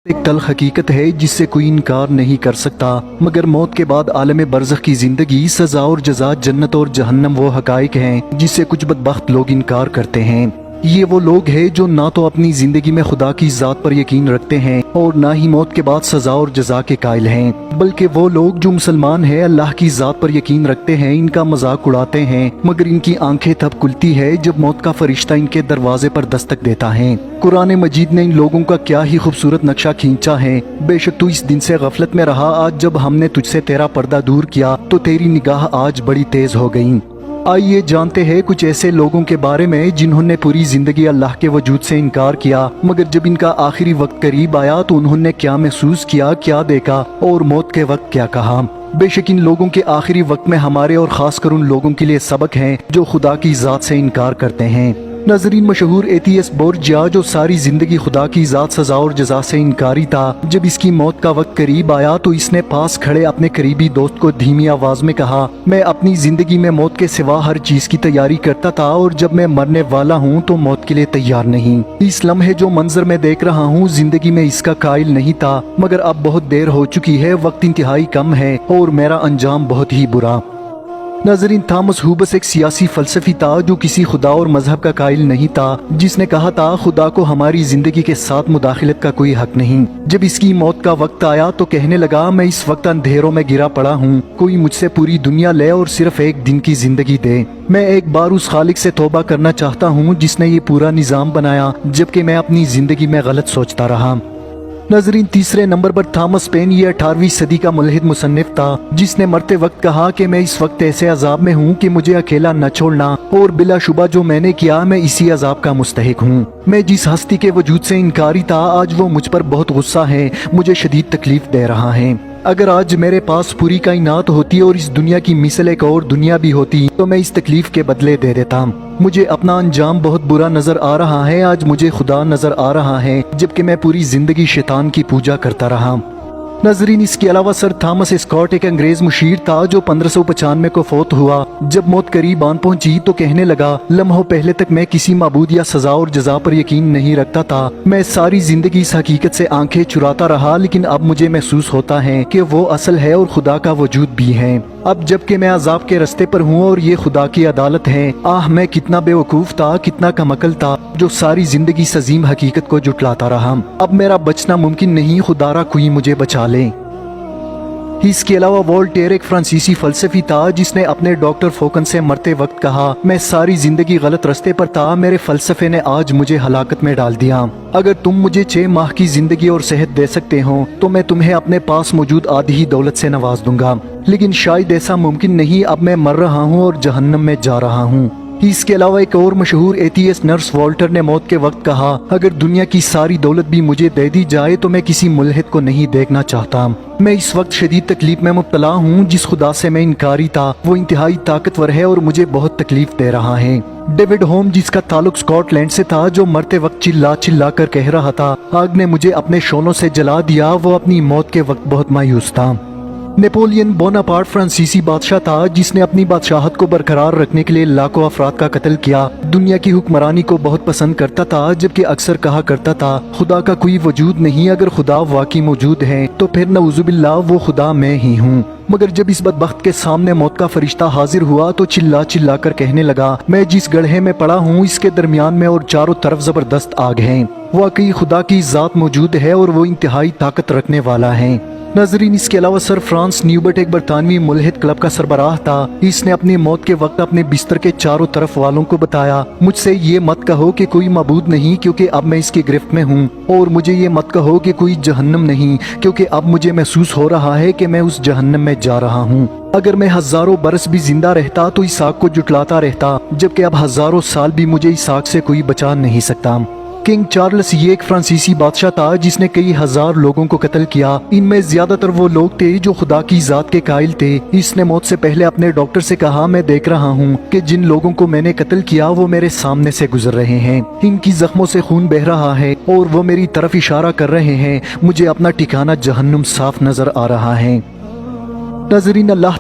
ایک تلخ حقیقت ہے جس سے کوئی انکار نہیں کر سکتا، مگر موت کے بعد عالم برزخ کی زندگی، سزا اور جزا، جنت اور جہنم وہ حقائق ہیں جس سے کچھ بدبخت لوگ انکار کرتے ہیں۔ یہ وہ لوگ ہیں جو نہ تو اپنی زندگی میں خدا کی ذات پر یقین رکھتے ہیں اور نہ ہی موت کے بعد سزا اور جزا کے قائل ہیں، بلکہ وہ لوگ جو مسلمان ہیں، اللہ کی ذات پر یقین رکھتے ہیں، ان کا مذاق اڑاتے ہیں، مگر ان کی آنکھیں تب کھلتی ہے جب موت کا فرشتہ ان کے دروازے پر دستک دیتا ہے۔ قرآن مجید نے ان لوگوں کا کیا ہی خوبصورت نقشہ کھینچا ہے۔ بے شک تو اس دن سے غفلت میں رہا، آج جب ہم نے تجھ سے تیرا پردہ دور کیا تو تیری نگاہ آج بڑی تیز ہو گئی۔ آئیے جانتے ہیں کچھ ایسے لوگوں کے بارے میں جنہوں نے پوری زندگی اللہ کے وجود سے انکار کیا، مگر جب ان کا آخری وقت قریب آیا تو انہوں نے کیا محسوس کیا، کیا دیکھا اور موت کے وقت کیا کہا۔ بے شک ان لوگوں کے آخری وقت میں ہمارے اور خاص کر ان لوگوں کے لیے سبق ہیں جو خدا کی ذات سے انکار کرتے ہیں۔ ناظرین، مشہور ایتھیسٹ بورجیا جو ساری زندگی خدا کی ذات، سزا اور جزا سے انکاری تھا، جب اس کی موت کا وقت قریب آیا تو اس نے پاس کھڑے اپنے قریبی دوست کو دھیمی آواز میں کہا، میں اپنی زندگی میں موت کے سوا ہر چیز کی تیاری کرتا تھا اور جب میں مرنے والا ہوں تو موت کے لیے تیار نہیں۔ اس لمحے جو منظر میں دیکھ رہا ہوں زندگی میں اس کا قائل نہیں تھا، مگر اب بہت دیر ہو چکی ہے، وقت انتہائی کم ہے اور میرا انجام بہت ہی برا۔ ناظرین، تھامس ہوبس ایک سیاسی فلسفی تھا جو کسی خدا اور مذہب کا قائل نہیں تھا، جس نے کہا تھا خدا کو ہماری زندگی کے ساتھ مداخلت کا کوئی حق نہیں۔ جب اس کی موت کا وقت آیا تو کہنے لگا، میں اس وقت اندھیروں میں گرا پڑا ہوں، کوئی مجھ سے پوری دنیا لے اور صرف ایک دن کی زندگی دے۔ میں ایک بار اس خالق سے توبہ کرنا چاہتا ہوں جس نے یہ پورا نظام بنایا، جبکہ میں اپنی زندگی میں غلط سوچتا رہا۔ ناظرین، تیسرے نمبر پر تھامس پین، یہ 18ویں صدی کا ملحد مصنف تھا جس نے مرتے وقت کہا کہ میں اس وقت ایسے عذاب میں ہوں کہ مجھے اکیلا نہ چھوڑنا، اور بلا شبہ جو میں نے کیا میں اسی عذاب کا مستحق ہوں۔ میں جس ہستی کے وجود سے انکاری تھا آج وہ مجھ پر بہت غصہ ہے، مجھے شدید تکلیف دے رہا ہے۔ اگر آج میرے پاس پوری کائنات ہوتی اور اس دنیا کی مثل ایک اور دنیا بھی ہوتی تو میں اس تکلیف کے بدلے دے دیتا۔ مجھے اپنا انجام بہت برا نظر آ رہا ہے، آج مجھے خدا نظر آ رہا ہے، جبکہ میں پوری زندگی شیطان کی پوجا کرتا رہا۔ ناظرین، اس کے علاوہ سر تھامس اسکاٹ ایک انگریز مشیر تھا جو 1595 کو فوت ہوا۔ جب موت قریب آن پہنچی تو کہنے لگا، لمحوں پہلے تک میں کسی معبود یا سزا اور جزا پر یقین نہیں رکھتا تھا، میں ساری زندگی اس حقیقت سے آنکھیں چراتا رہا، لیکن اب مجھے محسوس ہوتا ہے کہ وہ اصل ہے اور خدا کا وجود بھی ہے۔ اب جب کہ میں عذاب کے رستے پر ہوں اور یہ خدا کی عدالت ہے، میں کتنا بے وقوف تھا، کتنا کم عقل تھا جو ساری زندگی اس عظیم حقیقت کو جھٹلاتا رہا۔ اب میرا بچنا ممکن نہیں، خدا را کوئی مجھے بچا لے۔ اس کے علاوہ وولٹیئر ایک فرانسیسی فلسفی تھا جس نے اپنے ڈاکٹر فوکن سے مرتے وقت کہا، میں ساری زندگی غلط رستے پر تھا، میرے فلسفے نے آج مجھے ہلاکت میں ڈال دیا۔ اگر تم مجھے 6 ماہ کی زندگی اور صحت دے سکتے ہو تو میں تمہیں اپنے پاس موجود آدھی ہی دولت سے نواز دوں گا، لیکن شاید ایسا ممکن نہیں، اب میں مر رہا ہوں اور جہنم میں جا رہا ہوں۔ اس کے علاوہ ایک اور مشہور ایتھیسٹ نرس والٹر نے موت کے وقت کہا، اگر دنیا کی ساری دولت بھی مجھے دے دی جائے تو میں کسی ملحد کو نہیں دیکھنا چاہتا۔ میں اس وقت شدید تکلیف میں مبتلا ہوں، جس خدا سے میں انکاری تھا وہ انتہائی طاقتور ہے اور مجھے بہت تکلیف دے رہا ہے۔ ڈیوڈ ہوم، جس کا تعلق اسکاٹ لینڈ سے تھا، جو مرتے وقت چلا چلا کر کہہ رہا تھا، آگ نے مجھے اپنے شعلوں سے جلا دیا، وہ اپنی موت کے وقت بہت مایوس تھا۔ نیپولین بوناپارٹ فرانسیسی بادشاہ تھا جس نے اپنی بادشاہت کو برقرار رکھنے کے لیے لاکھوں افراد کا قتل کیا۔ دنیا کی حکمرانی کو بہت پسند کرتا تھا، جبکہ اکثر کہا کرتا تھا خدا کا کوئی وجود نہیں، اگر خدا واقعی موجود ہے تو پھر نعوذ باللہ وہ خدا میں ہی ہوں۔ مگر جب اس بدبخت کے سامنے موت کا فرشتہ حاضر ہوا تو چلا چلا کر کہنے لگا، میں جس گڑھے میں پڑا ہوں اس کے درمیان میں اور چاروں طرف زبردست آگ ہے، واقعی خدا کی ذات موجود ہے اور وہ انتہائی طاقت رکھنے والا ہے۔ ناظرین، اس کے علاوہ سر فرانس نیوبٹ ایک برطانوی ملحد کلب کا سربراہ تھا۔ اس نے اپنی موت کے وقت اپنے بستر کے چاروں طرف والوں کو بتایا، مجھ سے یہ مت کہو کہ کوئی معبود نہیں کیونکہ اب میں اس کی گرفت میں ہوں، اور مجھے یہ مت کہو کہ کوئی جہنم نہیں کیونکہ اب مجھے محسوس ہو رہا ہے کہ میں اس جہنم میں جا رہا ہوں۔ اگر میں ہزاروں برس بھی زندہ رہتا تو اس آگ کو جھٹلاتا رہتا، جبکہ اب ہزاروں سال بھی مجھے اس آگ سے کوئی بچا نہیں سکتا۔ کنگ چارلس یہ ایک فرانسیسی بادشاہ تھا جس نے کئی ہزار لوگوں کو قتل کیا، ان میں زیادہ تر وہ لوگ تھے جو خدا کی ذات کے قائل تھے۔ اس نے موت سے پہلے اپنے ڈاکٹر سے کہا، میں دیکھ رہا ہوں کہ جن لوگوں کو میں نے قتل کیا وہ میرے سامنے سے گزر رہے ہیں، ان کی زخموں سے خون بہہ رہا ہے اور وہ میری طرف اشارہ کر رہے ہیں، مجھے اپنا ٹھکانہ جہنم صاف نظر آ رہا ہے۔ ناظرین، اللہ